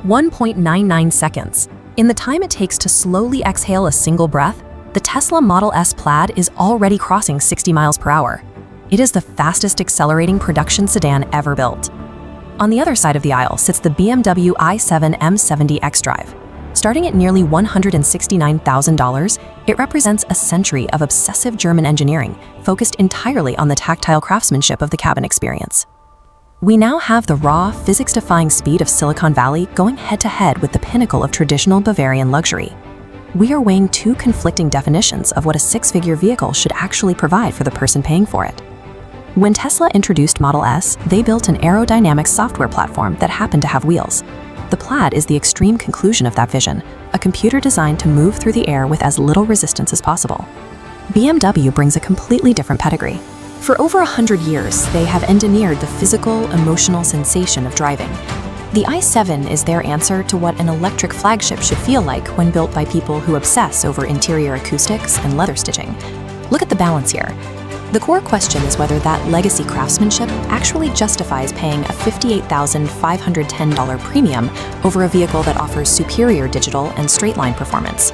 1.99 seconds. In the time it takes to slowly exhale a single breath, the Tesla Model S Plaid is already crossing 60 miles per hour. It is the fastest accelerating production sedan ever built. On the other side of the aisle sits the BMW i7 M70 xDrive. Starting at nearly $169,000, it represents a century of obsessive German engineering focused entirely on the tactile craftsmanship of the cabin experience. We now have the raw, physics-defying speed of Silicon Valley going head-to-head with the pinnacle of traditional Bavarian luxury. We are weighing two conflicting definitions of what a six-figure vehicle should actually provide for the person paying for it. When Tesla introduced Model S, they built an aerodynamic software platform that happened to have wheels. The Plaid is the extreme conclusion of that vision, a computer designed to move through the air with as little resistance as possible. BMW brings a completely different pedigree. For over 100 years, they have engineered the physical, emotional sensation of driving. The i7 is their answer to what an electric flagship should feel like when built by people who obsess over interior acoustics and leather stitching. Look at the balance here. The core question is whether that legacy craftsmanship actually justifies paying a $58,510 premium over a vehicle that offers superior digital and straight-line performance.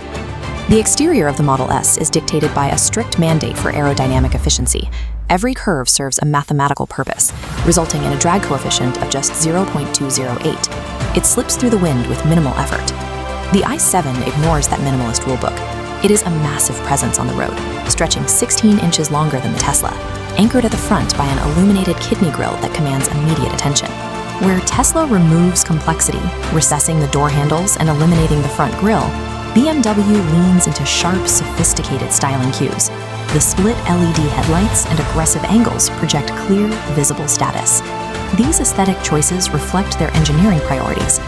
The exterior of the Model S is dictated by a strict mandate for aerodynamic efficiency. Every curve serves a mathematical purpose, resulting in a drag coefficient of just 0.208. It slips through the wind with minimal effort. The i7 ignores that minimalist rulebook. It is a massive presence on the road, stretching 16 inches longer than the Tesla, anchored at the front by an illuminated kidney grille that commands immediate attention. Where Tesla removes complexity, recessing the door handles and eliminating the front grille, BMW leans into sharp, sophisticated styling cues. The split LED headlights and aggressive angles project clear, visible status. These aesthetic choices reflect their engineering priorities.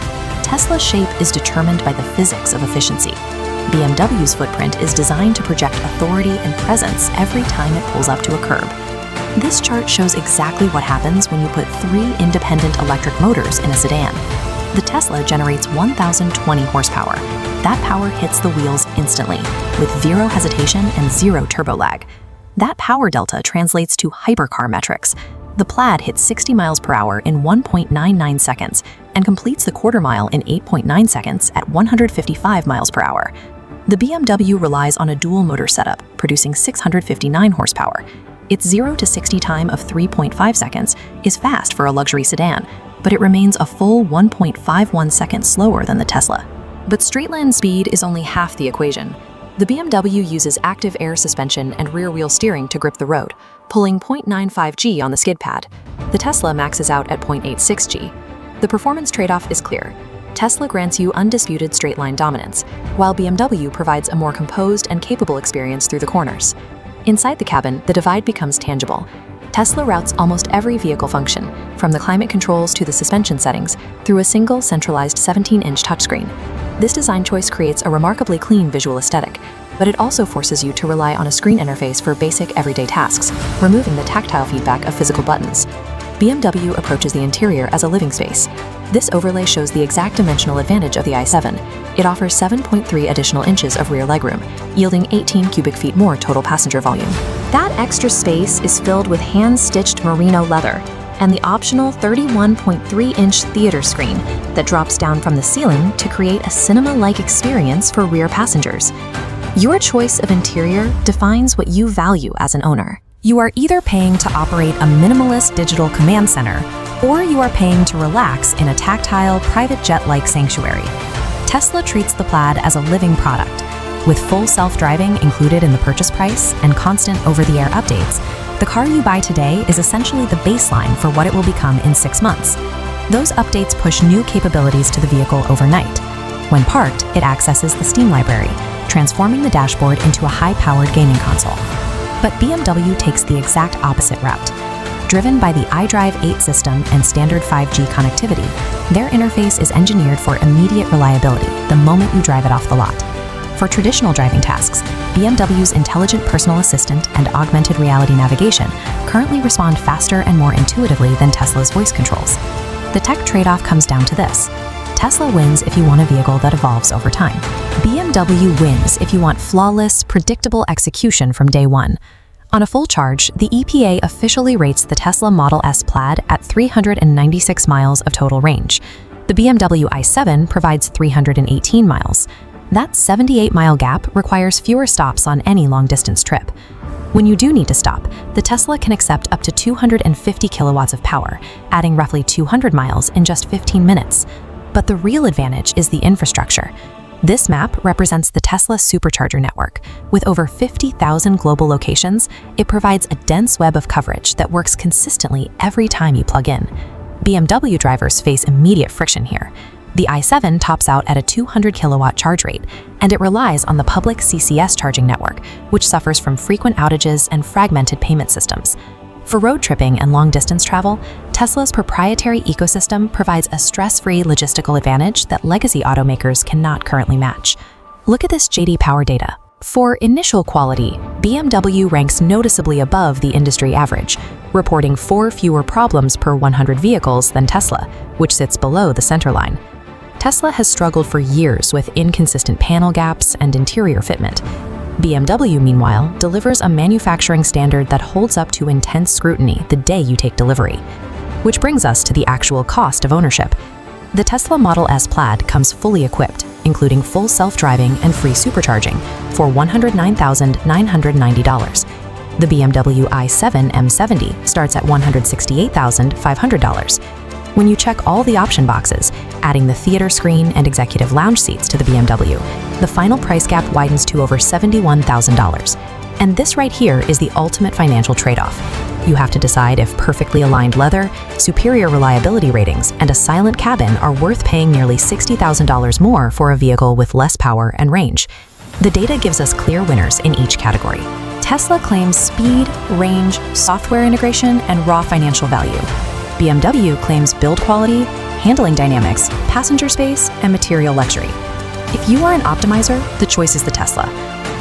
Tesla's shape is determined by the physics of efficiency. BMW's footprint is designed to project authority and presence every time it pulls up to a curb. This chart shows exactly what happens when you put 3 independent electric motors in a sedan. The Tesla generates 1,020 horsepower. That power hits the wheels instantly, with 0 hesitation and 0 turbo lag. That power delta translates to hypercar metrics. The Plaid hits 60 miles per hour in 1.99 seconds and completes the quarter mile in 8.9 seconds at 155 miles per hour. The BMW relies on a dual motor setup, producing 659 horsepower. Its 0 to 60 time of 3.5 seconds is fast for a luxury sedan, but it remains a full 1.51 seconds slower than the Tesla. But straight-line speed is only half the equation. The BMW uses active air suspension and rear-wheel steering to grip the road, pulling 0.95 G on the skid pad. The Tesla maxes out at 0.86 G. The performance trade-off is clear. Tesla grants you undisputed straight-line dominance, while BMW provides a more composed and capable experience through the corners. Inside the cabin, the divide becomes tangible. Tesla routes almost every vehicle function, from the climate controls to the suspension settings, through a single centralized 17-inch touchscreen. This design choice creates a remarkably clean visual aesthetic, but it also forces you to rely on a screen interface for basic everyday tasks, removing the tactile feedback of physical buttons. BMW approaches the interior as a living space. This overlay shows the exact dimensional advantage of the i7. It offers 7.3 additional inches of rear legroom, yielding 18 cubic feet more total passenger volume. That extra space is filled with hand-stitched merino leather and the optional 31.3-inch theater screen that drops down from the ceiling to create a cinema-like experience for rear passengers. Your choice of interior defines what you value as an owner. You are either paying to operate a minimalist digital command center, or you are paying to relax in a tactile, private jet-like sanctuary. Tesla treats the Plaid as a living product. With full self-driving included in the purchase price and constant over-the-air updates, the car you buy today is essentially the baseline for what it will become in 6 months. Those updates push new capabilities to the vehicle overnight. When parked, it accesses the Steam library, transforming the dashboard into a high-powered gaming console. But BMW takes the exact opposite route. Driven by the iDrive 8 system and standard 5G connectivity, their interface is engineered for immediate reliability the moment you drive it off the lot. For traditional driving tasks, BMW's intelligent personal assistant and augmented reality navigation currently respond faster and more intuitively than Tesla's voice controls. The tech trade-off comes down to this. Tesla wins if you want a vehicle that evolves over time. BMW wins if you want flawless, predictable execution from day one. On a full charge, the EPA officially rates the Tesla Model S Plaid at 396 miles of total range. The BMW i7 provides 318 miles. That 78-mile gap requires fewer stops on any long-distance trip. When you do need to stop, the Tesla can accept up to 250 kilowatts of power, adding roughly 200 miles in just 15 minutes. But the real advantage is the infrastructure. This map represents the Tesla supercharger network. With over 50,000 global locations, it provides a dense web of coverage that works consistently every time you plug in. BMW drivers face immediate friction here. The i7 tops out at a 200 kilowatt charge rate, and it relies on the public CCS charging network, which suffers from frequent outages and fragmented payment systems. For road tripping and long-distance travel, Tesla's proprietary ecosystem provides a stress-free logistical advantage that legacy automakers cannot currently match. Look at this JD Power data. For initial quality, BMW ranks noticeably above the industry average, reporting 4 fewer problems per 100 vehicles than Tesla, which sits below the centerline. Tesla has struggled for years with inconsistent panel gaps and interior fitment. BMW, meanwhile, delivers a manufacturing standard that holds up to intense scrutiny the day you take delivery. Which brings us to the actual cost of ownership. The Tesla Model S Plaid comes fully equipped, including full self-driving and free supercharging, for $109,990. The BMW i7 M70 starts at $168,500. When you check all the option boxes, adding the theater screen and executive lounge seats to the BMW, the final price gap widens to over $71,000. And this right here is the ultimate financial trade-off. You have to decide if perfectly aligned leather, superior reliability ratings, and a silent cabin are worth paying nearly $60,000 more for a vehicle with less power and range. The data gives us clear winners in each category. Tesla claims speed, range, software integration, and raw financial value. BMW claims build quality, handling dynamics, passenger space, and material luxury. If you are an optimizer, the choice is the Tesla.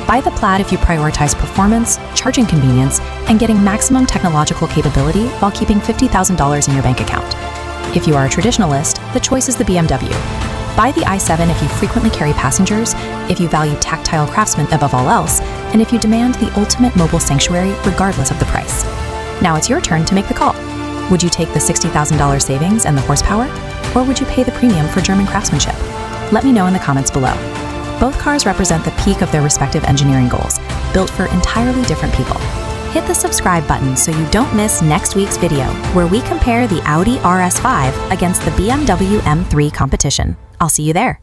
Buy the Plaid if you prioritize performance, charging convenience, and getting maximum technological capability while keeping $50,000 in your bank account. If you are a traditionalist, the choice is the BMW. Buy the i7 if you frequently carry passengers, if you value tactile craftsmanship above all else, and if you demand the ultimate mobile sanctuary regardless of the price. Now it's your turn to make the call. Would you take the $60,000 savings and the horsepower, or would you pay the premium for German craftsmanship? Let me know in the comments below. Both cars represent the peak of their respective engineering goals, built for entirely different people. Hit the subscribe button so you don't miss next week's video, where we compare the Audi RS5 against the BMW M3 competition. I'll see you there.